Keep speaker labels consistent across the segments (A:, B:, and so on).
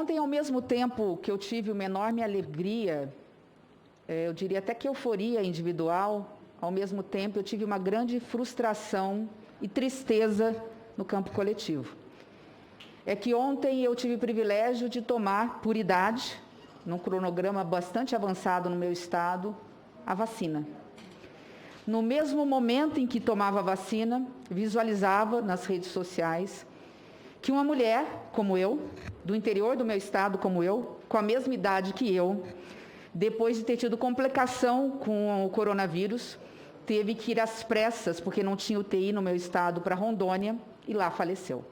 A: ontem, ao mesmo tempo que eu tive uma enorme alegria, eu diria até que euforia individual, ao mesmo tempo eu tive uma grande frustração e tristeza no campo coletivo. É que ontem eu tive o privilégio de tomar, por idade, num cronograma bastante avançado no meu estado, a vacina. No mesmo momento em que tomava a vacina, visualizava nas redes sociais que uma mulher como eu, do interior do meu estado como eu, com a mesma idade que eu, depois de ter tido complicação com o coronavírus, teve que ir às pressas, porque não tinha UTI no meu estado, para Rondônia, e lá faleceu.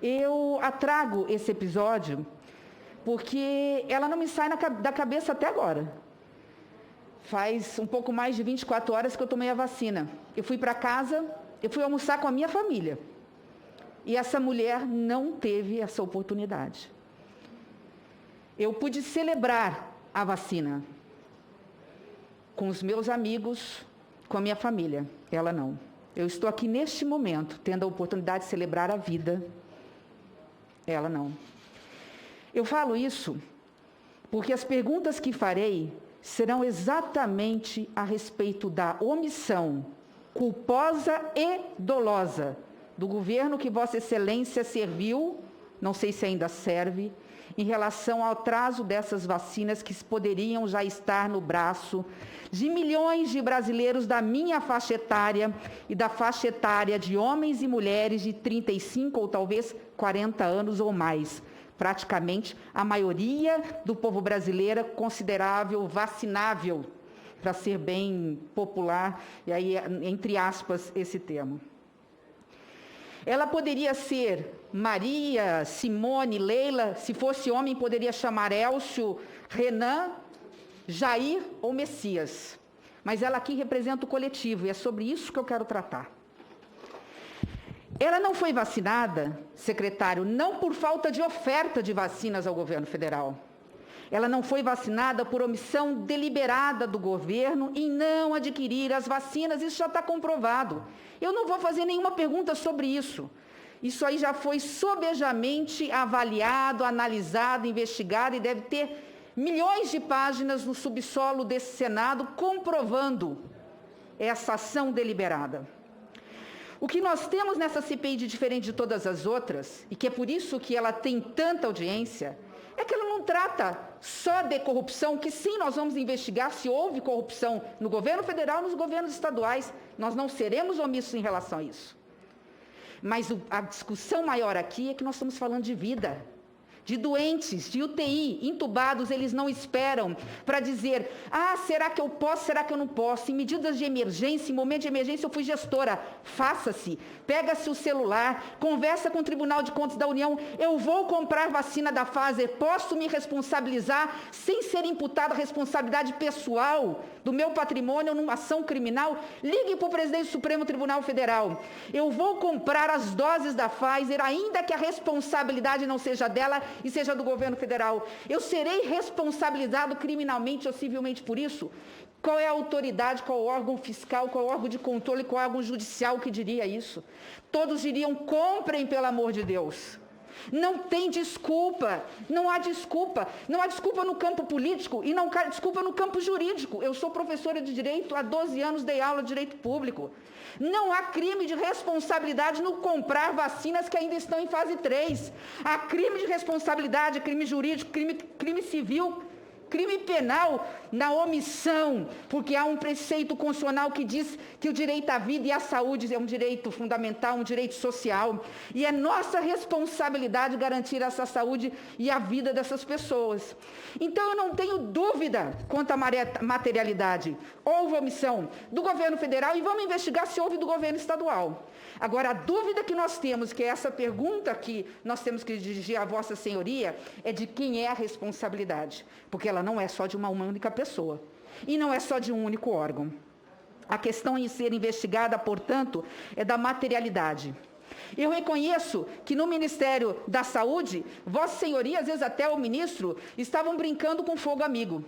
A: Eu trago esse episódio porque ela não me sai da cabeça até agora. Faz um pouco mais de 24 horas que eu tomei a vacina. Eu fui para casa, eu fui almoçar com a minha família. E essa mulher não teve essa oportunidade. Eu pude celebrar a vacina com os meus amigos, com a minha família. Ela não. Eu estou aqui neste momento, tendo a oportunidade de celebrar a vida. Ela não. Eu falo isso porque as perguntas que farei serão exatamente a respeito da omissão culposa e dolosa do governo que Vossa Excelência serviu, não sei se ainda serve, em relação ao atraso dessas vacinas que poderiam já estar no braço de milhões de brasileiros da minha faixa etária e da faixa etária de homens e mulheres de 35 ou talvez 40 anos ou mais. Praticamente a maioria do povo brasileiro considerável vacinável, para ser bem popular, e aí entre aspas esse termo. Ela poderia ser Maria, Simone, Leila, se fosse homem poderia chamar Elcio, Renan, Jair ou Messias. Mas ela aqui representa o coletivo e é sobre isso que eu quero tratar. Ela não foi vacinada, secretário, não por falta de oferta de vacinas ao governo federal. Ela não foi vacinada por omissão deliberada do governo em não adquirir as vacinas, isso já está comprovado. Eu não vou fazer nenhuma pergunta sobre isso. Isso aí já foi sobejamente avaliado, analisado, investigado e deve ter milhões de páginas no subsolo desse Senado comprovando essa ação deliberada. O que nós temos nessa CPI de diferente de todas as outras, e que é por isso que ela tem tanta audiência, é que ela não trata só de corrupção, que sim, nós vamos investigar se houve corrupção no governo federal e nos governos estaduais. Nós não seremos omissos em relação a isso. Mas a discussão maior aqui é que nós estamos falando de vida, de doentes, de UTI, entubados, eles não esperam para dizer, será que eu posso, será que eu não posso? Em medidas de emergência, em momento de emergência, eu fui gestora, faça-se, pega-se o celular, conversa com o Tribunal de Contas da União, eu vou comprar vacina da Pfizer, posso me responsabilizar sem ser imputada a responsabilidade pessoal do meu patrimônio numa ação criminal? Ligue para o presidente do Supremo Tribunal Federal, eu vou comprar as doses da Pfizer, ainda que a responsabilidade não seja dela, e seja do governo federal, eu serei responsabilizado criminalmente ou civilmente por isso? Qual é a autoridade, qual é o órgão fiscal, qual é o órgão de controle, qual é o órgão judicial que diria isso? Todos diriam, comprem pelo amor de Deus. Não tem desculpa, não há desculpa no campo político e não há desculpa no campo jurídico. Eu sou professora de Direito, há 12 anos dei aula de Direito Público. Não há crime de responsabilidade no comprar vacinas que ainda estão em fase 3. Há crime de responsabilidade, crime jurídico, crime civil, crime penal na omissão, porque há um preceito constitucional que diz que o direito à vida e à saúde é um direito fundamental, um direito social, e é nossa responsabilidade garantir essa saúde e a vida dessas pessoas. Então eu não tenho dúvida quanto à materialidade. Houve omissão do governo federal e vamos investigar se houve do governo estadual. Agora, a dúvida que nós temos, que é essa pergunta que nós temos que dirigir à Vossa Senhoria, é de quem é a responsabilidade, porque ela não é só de uma única pessoa, e não é só de um único órgão. A questão em ser investigada, portanto, é da materialidade. Eu reconheço que no Ministério da Saúde, Vossa Senhoria, às vezes até o ministro, estavam brincando com fogo amigo.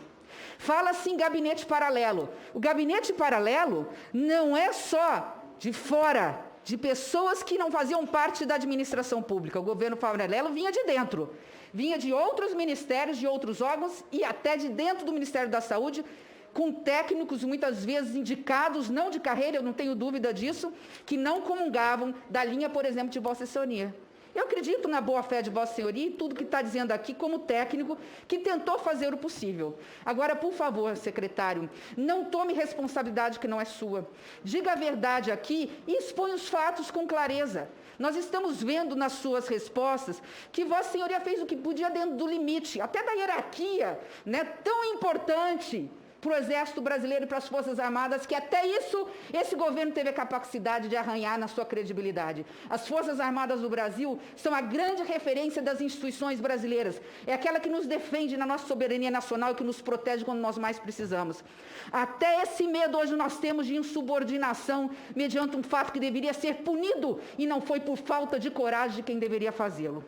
A: Fala-se em gabinete paralelo. O gabinete paralelo não é só de fora de pessoas que não faziam parte da administração pública. O governo Pavanello vinha de dentro, vinha de outros ministérios, de outros órgãos e até de dentro do Ministério da Saúde, com técnicos muitas vezes indicados, não de carreira, eu não tenho dúvida disso, que não comungavam da linha, por exemplo, de Vossa Senhoria. Eu acredito na boa-fé de Vossa Senhoria e tudo que está dizendo aqui como técnico que tentou fazer o possível. Agora, por favor, secretário, não tome responsabilidade que não é sua. Diga a verdade aqui e exponha os fatos com clareza. Nós estamos vendo nas suas respostas que Vossa Senhoria fez o que podia dentro do limite, até da hierarquia, né, tão importante para o Exército Brasileiro e para as Forças Armadas, que até isso, esse governo teve a capacidade de arranhar na sua credibilidade. As Forças Armadas do Brasil são a grande referência das instituições brasileiras. É aquela que nos defende na nossa soberania nacional e que nos protege quando nós mais precisamos. Até esse medo hoje nós temos de insubordinação mediante um fato que deveria ser punido e não foi por falta de coragem de quem deveria fazê-lo.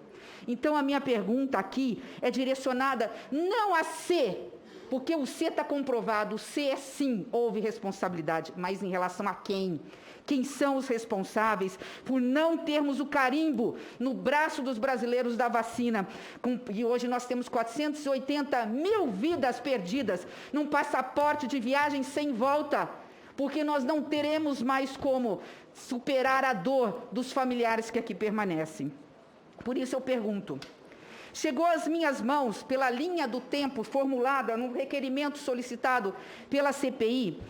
A: Então, a minha pergunta aqui é direcionada não a ser, porque o C está comprovado, o C é sim, houve responsabilidade, mas em relação a quem? Quem são os responsáveis por não termos o carimbo no braço dos brasileiros da vacina? E hoje nós temos 480 mil vidas perdidas num passaporte de viagem sem volta, porque nós não teremos mais como superar a dor dos familiares que aqui permanecem. Por isso eu pergunto, chegou às minhas mãos, pela linha do tempo formulada no requerimento solicitado pela CPI,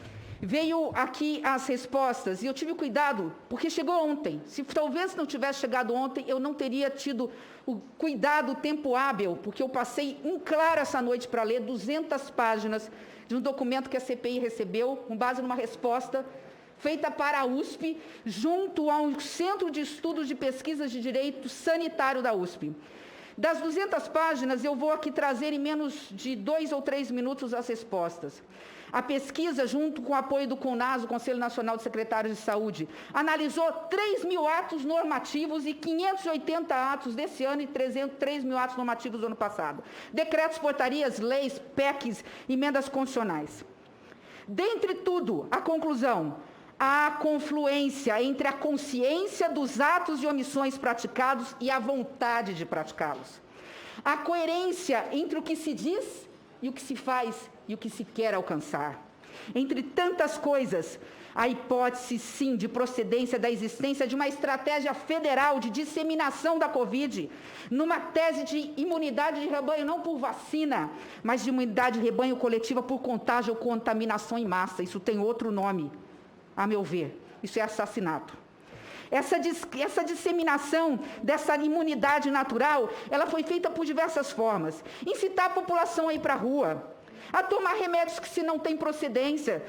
A: veio aqui as respostas, e eu tive cuidado, porque chegou ontem. Se talvez não tivesse chegado ontem, eu não teria tido o cuidado, o tempo hábil, porque eu passei claro essa noite para ler 200 páginas de um documento que a CPI recebeu, com base numa resposta feita para a USP, junto ao Centro de Estudos de Pesquisas de Direito Sanitário da USP. Das 200 páginas, eu vou aqui trazer em menos de 2 ou 3 minutos as respostas. A pesquisa, junto com o apoio do CONAS, o Conselho Nacional de Secretários de Saúde, analisou 3.000 atos normativos e 580 atos desse ano e 3.000 atos normativos do ano passado. Decretos, portarias, leis, PECs, emendas constitucionais. Dentre tudo, a conclusão: há confluência entre a consciência dos atos e omissões praticados e a vontade de praticá-los. A coerência entre o que se diz e o que se faz e o que se quer alcançar. Entre tantas coisas, a hipótese, sim, de procedência da existência de uma estratégia federal de disseminação da Covid, numa tese de imunidade de rebanho, não por vacina, mas de imunidade de rebanho coletiva por contágio ou contaminação em massa. Isso tem outro nome, a meu ver. Isso é assassinato. Essa disseminação dessa imunidade natural, ela foi feita por diversas formas. Incitar a população a ir para a rua, a tomar remédios que se não tem procedência,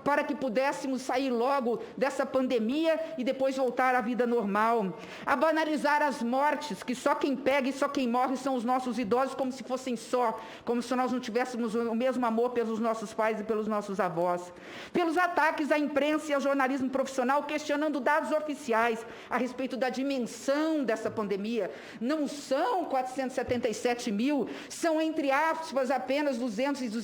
A: para que pudéssemos sair logo dessa pandemia e depois voltar à vida normal. A banalizar as mortes, que só quem pega e só quem morre são os nossos idosos, como se fossem só, como se nós não tivéssemos o mesmo amor pelos nossos pais e pelos nossos avós. Pelos ataques à imprensa e ao jornalismo profissional, questionando dados oficiais a respeito da dimensão dessa pandemia. Não são 477 mil, são, entre aspas, apenas 270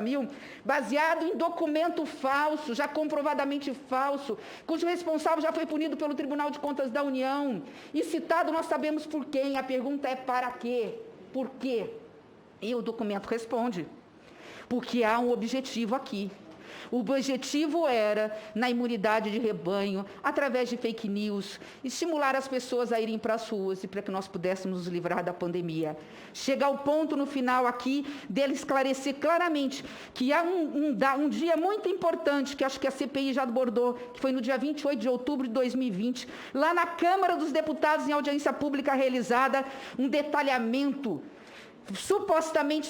A: mil, baseado em documento falso, já comprovadamente falso, cujo responsável já foi punido pelo Tribunal de Contas da União. E citado, nós sabemos por quem. A pergunta é para quê? Por quê? E o documento responde: porque há um objetivo aqui. O objetivo era, na imunidade de rebanho, através de fake news, estimular as pessoas a irem para as ruas e para que nós pudéssemos nos livrar da pandemia. Chega ao ponto, no final aqui, dele esclarecer claramente que há um dia muito importante, que acho que a CPI já abordou, que foi no dia 28 de outubro de 2020, lá na Câmara dos Deputados, em audiência pública realizada, um detalhamento supostamente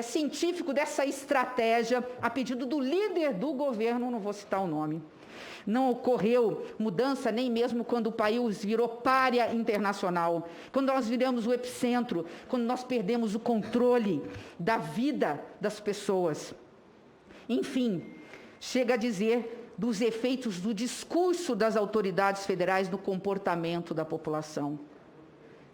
A: científico dessa estratégia, a pedido do líder do governo, não vou citar o nome. Não ocorreu mudança nem mesmo quando o país virou pária internacional, quando nós viramos o epicentro, quando nós perdemos o controle da vida das pessoas. Enfim, chega a dizer dos efeitos do discurso das autoridades federais no comportamento da população.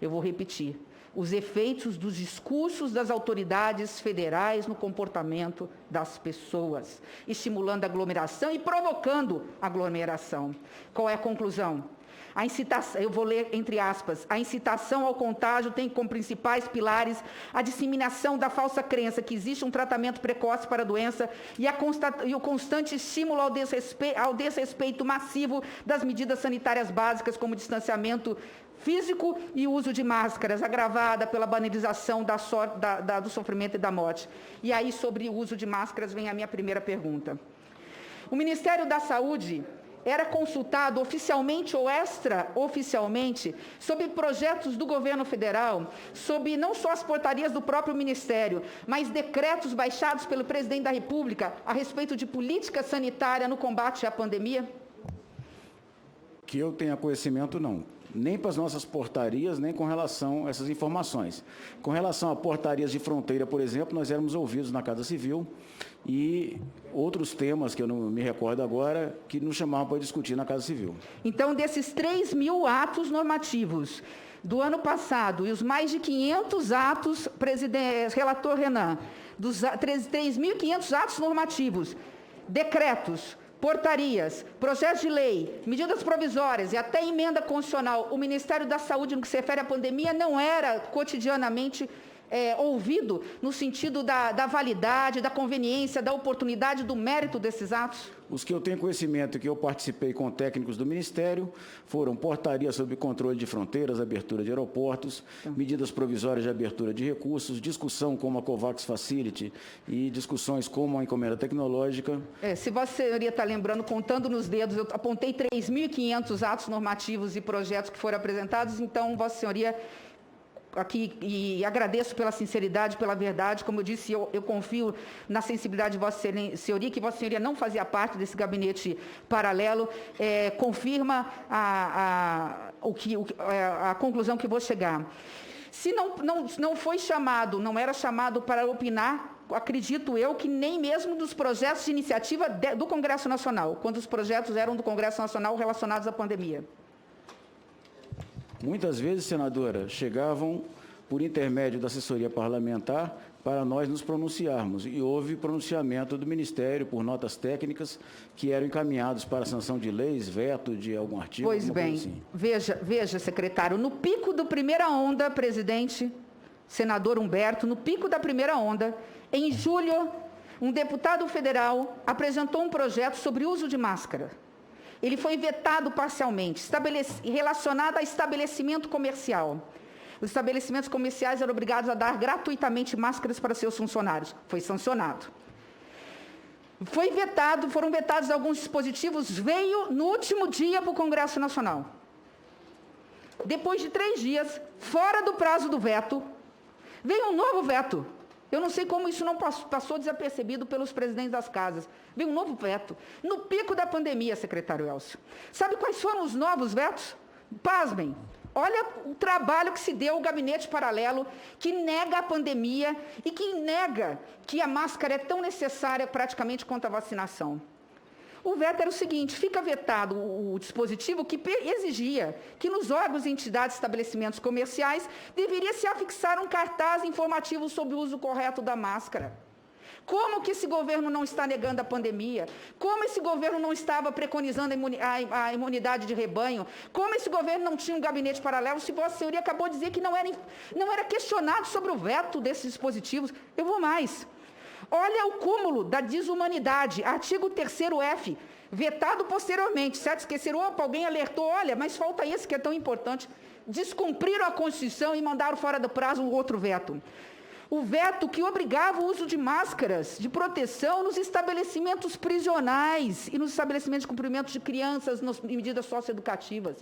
A: Eu vou repetir: os efeitos dos discursos das autoridades federais no comportamento das pessoas, estimulando a aglomeração e provocando aglomeração. Qual é a conclusão? A incitação, eu vou ler entre aspas, a incitação ao contágio tem como principais pilares a disseminação da falsa crença que existe um tratamento precoce para a doença e o constante estímulo ao desrespeito massivo das medidas sanitárias básicas, como distanciamento físico e uso de máscaras, agravada pela banalização do sofrimento e da morte. E aí, sobre o uso de máscaras, vem a minha primeira pergunta. O Ministério da Saúde era consultado oficialmente ou extraoficialmente sobre projetos do governo federal, sobre não só as portarias do próprio Ministério, mas decretos baixados pelo presidente da República a respeito de política sanitária no combate à pandemia?
B: Que eu tenha conhecimento, não. Nem para as nossas portarias, nem com relação a essas informações. Com relação a portarias de fronteira, por exemplo, nós éramos ouvidos na Casa Civil e outros temas, que eu não me recordo agora, que nos chamavam para discutir na Casa Civil.
A: Então, desses 3.000 atos normativos do ano passado e os mais de 500 atos, relator Renan, dos 3.500 atos normativos, decretos, portarias, projetos de lei, medidas provisórias e até emenda constitucional, o Ministério da Saúde, no que se refere à pandemia, não era cotidianamente ouvido no sentido da validade, da conveniência, da oportunidade, do mérito desses atos?
B: Os que eu tenho conhecimento e que eu participei com técnicos do Ministério foram portarias sobre controle de fronteiras, abertura de aeroportos, medidas provisórias de abertura de recursos, discussão como a COVAX Facility e discussões como a encomenda tecnológica.
A: Se Vossa Senhoria está lembrando, contando nos dedos, eu apontei 3.500 atos normativos e projetos que foram apresentados, então, Vossa Senhoria, aqui, e agradeço pela sinceridade, pela verdade, como eu disse, eu confio na sensibilidade de Vossa Senhoria, que Vossa Senhoria não fazia parte desse gabinete paralelo, confirma a conclusão que vou chegar. Se não foi chamado, não era chamado para opinar, acredito eu que nem mesmo dos projetos de iniciativa do Congresso Nacional, quando os projetos eram do Congresso Nacional relacionados à pandemia.
B: Muitas vezes, senadora, chegavam por intermédio da assessoria parlamentar para nós nos pronunciarmos. E houve pronunciamento do Ministério por notas técnicas que eram encaminhados para a sanção de leis, veto de algum artigo.
A: Pois bem,
B: assim.
A: veja, secretário, no pico da primeira onda, presidente, senador Humberto, no pico da primeira onda, em julho, um deputado federal apresentou um projeto sobre uso de máscara. Ele foi vetado parcialmente, relacionado a estabelecimento comercial. Os estabelecimentos comerciais eram obrigados a dar gratuitamente máscaras para seus funcionários. Foi sancionado. Foram vetados alguns dispositivos, veio no último dia para o Congresso Nacional. Depois de 3 dias, fora do prazo do veto, veio um novo veto. Eu não sei como isso não passou desapercebido pelos presidentes das casas. Veio um novo veto. No pico da pandemia, secretário Elcio. Sabe quais foram os novos vetos? Pasmem. Olha o trabalho que se deu ao gabinete paralelo, que nega a pandemia e que nega que a máscara é tão necessária praticamente quanto a vacinação. O veto era o seguinte: fica vetado o dispositivo que exigia que nos órgãos e entidades de estabelecimentos comerciais deveria se afixar um cartaz informativo sobre o uso correto da máscara. Como que esse governo não está negando a pandemia? Como esse governo não estava preconizando a imunidade de rebanho? Como esse governo não tinha um gabinete paralelo? Se Vossa Senhoria acabou de dizer que não era questionado sobre o veto desses dispositivos. Eu vou mais. Olha o cúmulo da desumanidade, artigo 3º-F, vetado posteriormente, certo? Esqueceram, alguém alertou, olha, mas falta esse que é tão importante. Descumpriram a Constituição e mandaram fora do prazo um outro veto. O veto que obrigava o uso de máscaras de proteção nos estabelecimentos prisionais e nos estabelecimentos de cumprimento de crianças, nas medidas socioeducativas.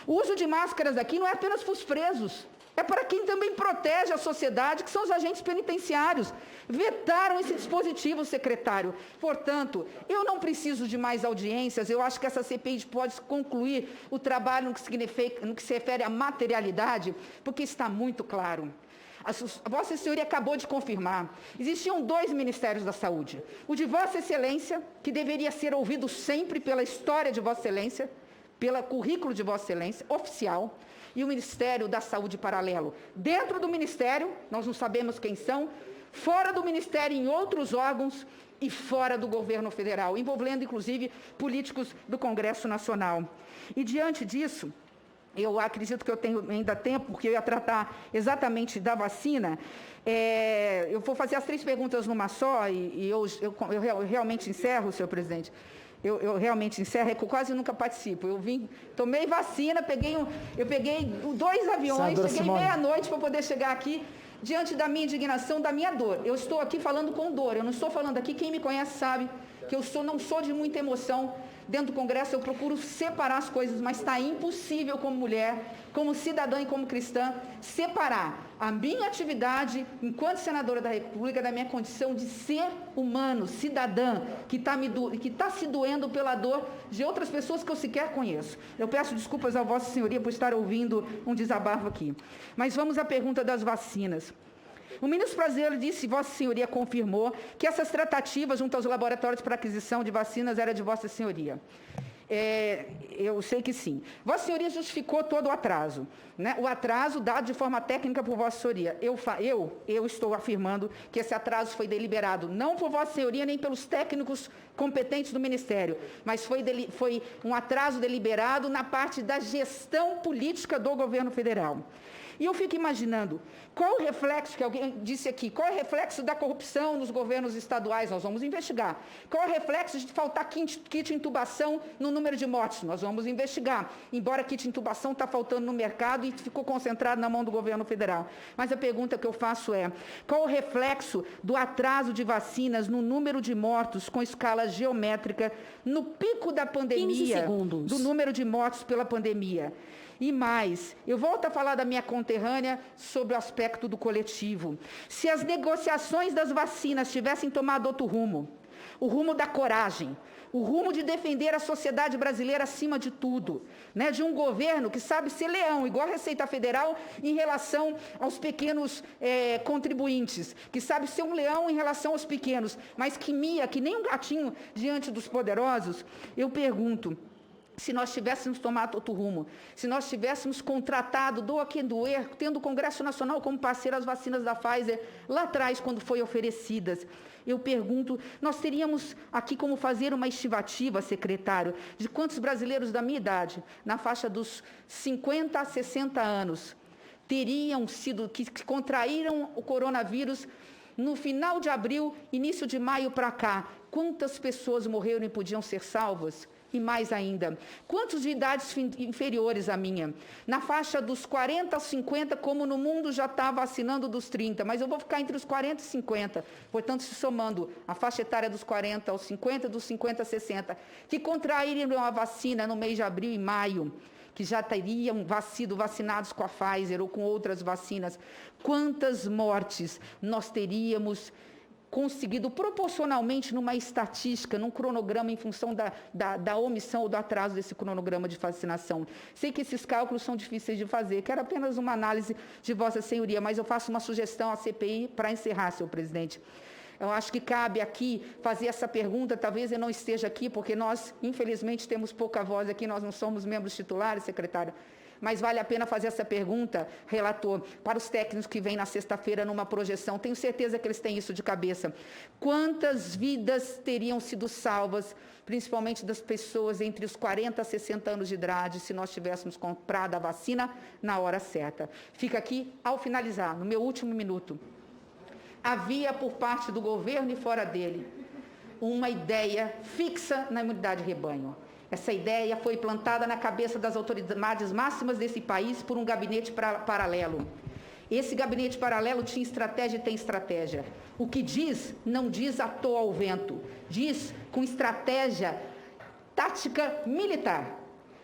A: O uso de máscaras aqui não é apenas para os presos, é para quem também protege a sociedade, que são os agentes penitenciários. Vetaram esse dispositivo, secretário. Portanto, eu não preciso de mais audiências, eu acho que essa CPI pode concluir o trabalho no que se refere à materialidade, porque está muito claro. A Vossa Senhoria acabou de confirmar. Existiam 2 Ministérios da Saúde. O de Vossa Excelência, que deveria ser ouvido sempre pela história de Vossa Excelência, pelo currículo de Vossa Excelência, oficial, e o Ministério da Saúde paralelo. Dentro do Ministério, nós não sabemos quem são, fora do Ministério, em outros órgãos e fora do governo federal, envolvendo, inclusive, políticos do Congresso Nacional. E, diante disso, eu acredito que eu tenho ainda tempo, porque eu ia tratar exatamente da vacina. Eu vou fazer as 3 perguntas numa só, e eu realmente encerro, senhor presidente. Eu realmente encerro, eu quase nunca participo. Tomei vacina, eu peguei 2 aviões, cheguei meia-noite para poder chegar aqui, diante da minha indignação, da minha dor. Eu estou aqui falando com dor, eu não estou falando aqui, quem me conhece sabe que não sou de muita emoção. Dentro do Congresso eu procuro separar as coisas, mas está impossível como mulher, como cidadã e como cristã, separar a minha atividade enquanto senadora da República da minha condição de ser humano, cidadã, que está se doendo pela dor de outras pessoas que eu sequer conheço. Eu peço desculpas a Vossa Senhoria por estar ouvindo um desabafo aqui. Mas vamos à pergunta das vacinas. O ministro brasileiro disse, Vossa Senhoria confirmou, que essas tratativas junto aos laboratórios para aquisição de vacinas era de Vossa Senhoria. Eu sei que sim. Vossa Senhoria justificou todo o atraso, né? O atraso dado de forma técnica por Vossa Senhoria. Eu estou afirmando que esse atraso foi deliberado, não por Vossa Senhoria nem pelos técnicos competentes do Ministério, mas foi um atraso deliberado na parte da gestão política do governo federal. E eu fico imaginando, qual o reflexo, que alguém disse aqui, qual é o reflexo da corrupção nos governos estaduais? Nós vamos investigar. Qual é o reflexo de faltar kit intubação no número de mortes? Nós vamos investigar. Embora kit intubação está faltando no mercado e ficou concentrado na mão do governo federal. Mas a pergunta que eu faço é, qual o reflexo do atraso de vacinas no número de mortos com escala geométrica no pico da pandemia, do número de mortos pela pandemia? E mais, eu volto a falar da minha conterrânea sobre o aspecto do coletivo. Se as negociações das vacinas tivessem tomado outro rumo, o rumo da coragem, o rumo de defender a sociedade brasileira acima de tudo, né? De um governo que sabe ser leão, igual a Receita Federal, em relação aos pequenos contribuintes, que sabe ser um leão em relação aos pequenos, mas que mia, que nem um gatinho diante dos poderosos, eu pergunto, se nós tivéssemos tomado outro rumo, se nós tivéssemos contratado, doa quem doer, tendo o Congresso Nacional como parceiro as vacinas da Pfizer, lá atrás, quando foi oferecidas, eu pergunto, nós teríamos aqui como fazer uma estimativa, secretário, de quantos brasileiros da minha idade, na faixa dos 50 a 60 anos, teriam sido, que contraíram o coronavírus no final de abril, início de maio para cá. Quantas pessoas morreram e podiam ser salvas? E mais ainda, quantos de idades inferiores à minha? Na faixa dos 40 aos 50, como no mundo já está vacinando dos 30, mas eu vou ficar entre os 40 e 50, portanto, se somando a faixa etária dos 40 aos 50, dos 50 a 60, que contraíram a vacina no mês de abril e maio, que já teriam sido vacinados com a Pfizer ou com outras vacinas, quantas mortes nós teríamos conseguido proporcionalmente numa estatística, num cronograma em função da omissão ou do atraso desse cronograma de vacinação. Sei que esses cálculos são difíceis de fazer, quero apenas uma análise de Vossa Senhoria, mas eu faço uma sugestão à CPI para encerrar, senhor presidente. Eu acho que cabe aqui fazer essa pergunta, talvez eu não esteja aqui, porque nós, infelizmente, temos pouca voz aqui, nós não somos membros titulares, secretário, mas vale a pena fazer essa pergunta, relator, para os técnicos que vêm na sexta-feira numa projeção. Tenho certeza que eles têm isso de cabeça. Quantas vidas teriam sido salvas, principalmente das pessoas entre os 40 a 60 anos de idade, se nós tivéssemos comprado a vacina na hora certa? Fica aqui, ao finalizar, no meu último minuto, havia por parte do governo e fora dele uma ideia fixa na imunidade de rebanho. Essa ideia foi plantada na cabeça das autoridades máximas desse país por um gabinete paralelo. Esse gabinete paralelo tinha estratégia e tem estratégia. O que diz, não diz à toa ao vento, diz com estratégia tática militar.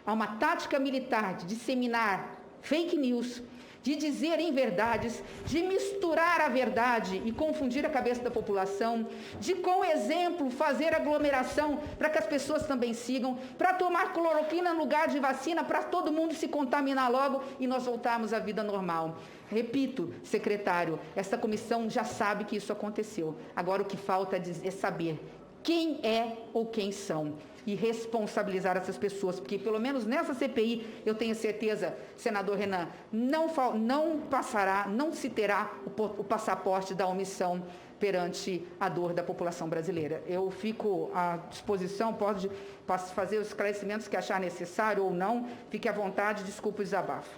A: Há uma tática militar de disseminar fake news, de dizer inverdades, de misturar a verdade e confundir a cabeça da população, de, com exemplo, fazer aglomeração para que as pessoas também sigam, para tomar cloroquina no lugar de vacina, para todo mundo se contaminar logo e nós voltarmos à vida normal. Repito, secretário, essa comissão já sabe que isso aconteceu. Agora o que falta é saber quem é ou quem são e responsabilizar essas pessoas, porque pelo menos nessa CPI, eu tenho certeza, senador Renan, não se terá o passaporte da omissão perante a dor da população brasileira. Eu fico à disposição, pode fazer os esclarecimentos que achar necessário ou não, fique à vontade, desculpe o desabafo.